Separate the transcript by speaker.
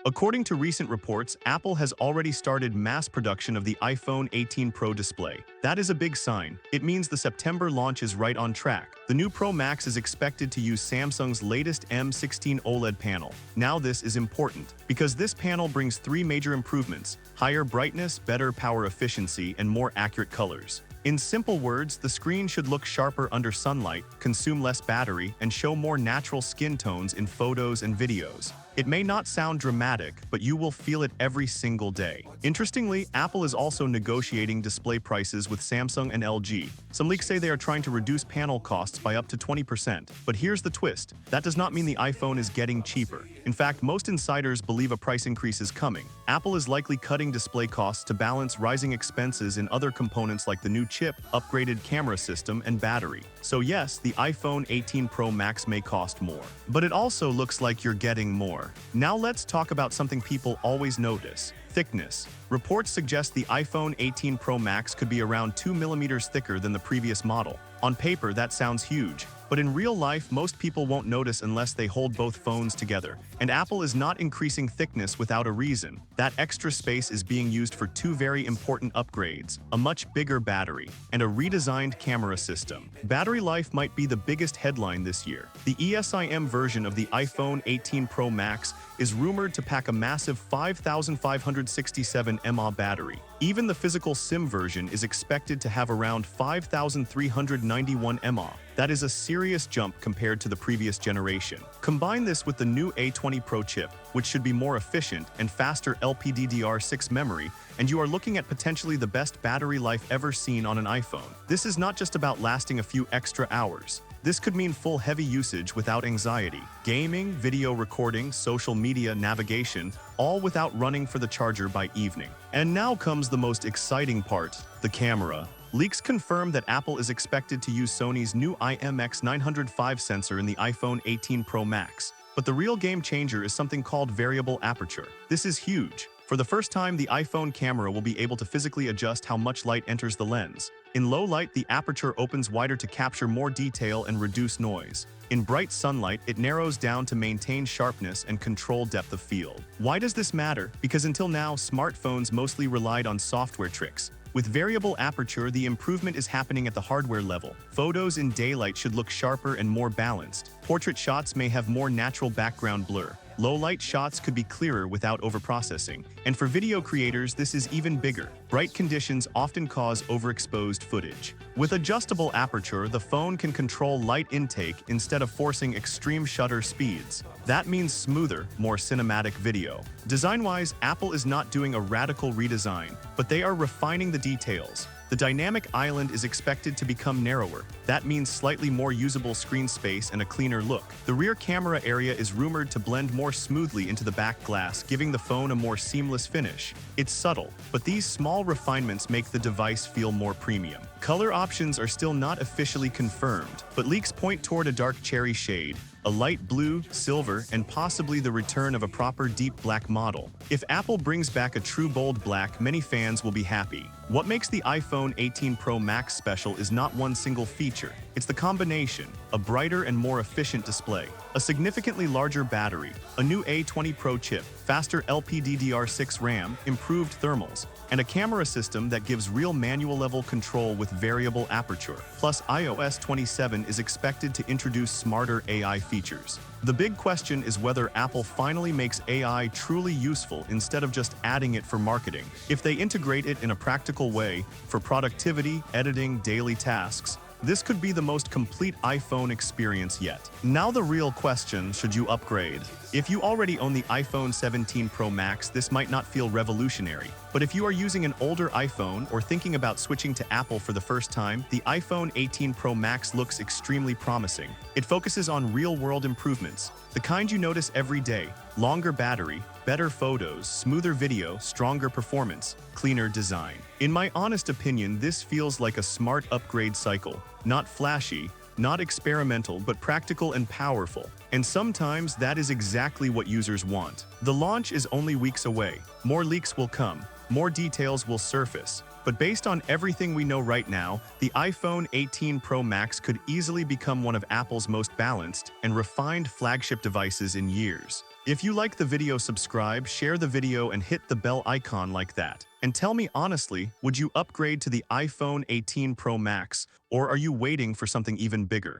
Speaker 1: According to recent reports, Apple has already started mass production of the iPhone 18 Pro display. That is a big sign. It means the September launch is right on track. The new Pro Max is expected to use Samsung's latest M16 OLED panel. Now this is important, because this panel brings three major improvements: higher brightness, better power efficiency, and more accurate colors. In simple words, the screen should look sharper under sunlight, consume less battery, and show more natural skin tones in photos and videos. It may not sound dramatic, but you will feel it every single day. Interestingly, Apple is also negotiating display prices with Samsung and LG. Some leaks say they are trying to reduce panel costs by up to 20%. But here's the twist: that does not mean the iPhone is getting cheaper. In fact, most insiders believe a price increase is coming. Apple is likely cutting display costs to balance rising expenses in other components like the new chip, upgraded camera system, and battery. So yes, the iPhone 18 Pro Max may cost more. But it also looks like you're getting more. Now let's talk about something people always notice: thickness. Reports suggest the iPhone 18 Pro Max could be around 2 millimeters thicker than the previous model. On paper, that sounds huge, but in real life, most people won't notice unless they hold both phones together. And Apple is not increasing thickness without a reason. That extra space is being used for two very important upgrades: a much bigger battery and a redesigned camera system. Battery life might be the biggest headline this year. The ESIM version of the iPhone 18 Pro Max is rumored to pack a massive 5,567 mAh battery. Even the physical SIM version is expected to have around 5,391 mAh. That is a serious jump compared to the previous generation. Combine this with the new A20 Pro chip, which should be more efficient, and faster LPDDR6 memory, and you are looking at potentially the best battery life ever seen on an iPhone. This is not just about lasting a few extra hours. This could mean full heavy usage without anxiety. Gaming, video recording, social media, navigation, all without running for the charger by evening. And now comes the most exciting part: the camera. Leaks confirm that Apple is expected to use Sony's new IMX 905 sensor in the iPhone 18 Pro Max. But the real game changer is something called variable aperture. This is huge. For the first time, the iPhone camera will be able to physically adjust how much light enters the lens. In low light, the aperture opens wider to capture more detail and reduce noise. In bright sunlight, it narrows down to maintain sharpness and control depth of field. Why does this matter? Because until now, smartphones mostly relied on software tricks. With variable aperture, the improvement is happening at the hardware level. Photos in daylight should look sharper and more balanced. Portrait shots may have more natural background blur. Low-light shots could be clearer without overprocessing. And for video creators, this is even bigger. Bright conditions often cause overexposed footage. With adjustable aperture, the phone can control light intake instead of forcing extreme shutter speeds. That means smoother, more cinematic video. Design-wise, Apple is not doing a radical redesign, but they are refining the details. The dynamic island is expected to become narrower. That means slightly more usable screen space and a cleaner look. The rear camera area is rumored to blend more smoothly into the back glass, giving the phone a more seamless finish. It's subtle, but these small refinements make the device feel more premium. Color options are still not officially confirmed, but leaks point toward a dark cherry shade, a light blue, silver, and possibly the return of a proper deep black model. If Apple brings back a true bold black, many fans will be happy. What makes the iPhone 18 Pro Max special is not one single feature. It's the combination: a brighter and more efficient display, a significantly larger battery, a new A20 Pro chip, faster LPDDR6 RAM, improved thermals, and a camera system that gives real manual-level control with variable aperture. Plus, iOS 27 is expected to introduce smarter AI features. The big question is whether Apple finally makes AI truly useful instead of just adding it for marketing. If they integrate it in a practical way, for productivity, editing, daily tasks, this could be the most complete iPhone experience yet. Now the real question: should you upgrade? If you already own the iPhone 17 Pro Max, this might not feel revolutionary. But if you are using an older iPhone or thinking about switching to Apple for the first time, the iPhone 18 Pro Max looks extremely promising. It focuses on real-world improvements, the kind you notice every day: longer battery, better photos, smoother video, stronger performance, cleaner design. In my honest opinion, this feels like a smart upgrade cycle. Not flashy, not experimental, but practical and powerful. And sometimes that is exactly what users want. The launch is only weeks away. More leaks will come. More details will surface. But based on everything we know right now, the iPhone 18 Pro Max could easily become one of Apple's most balanced and refined flagship devices in years. If you like the video, subscribe, share the video, and hit the bell icon like that. And tell me honestly, would you upgrade to the iPhone 18 Pro Max, or are you waiting for something even bigger?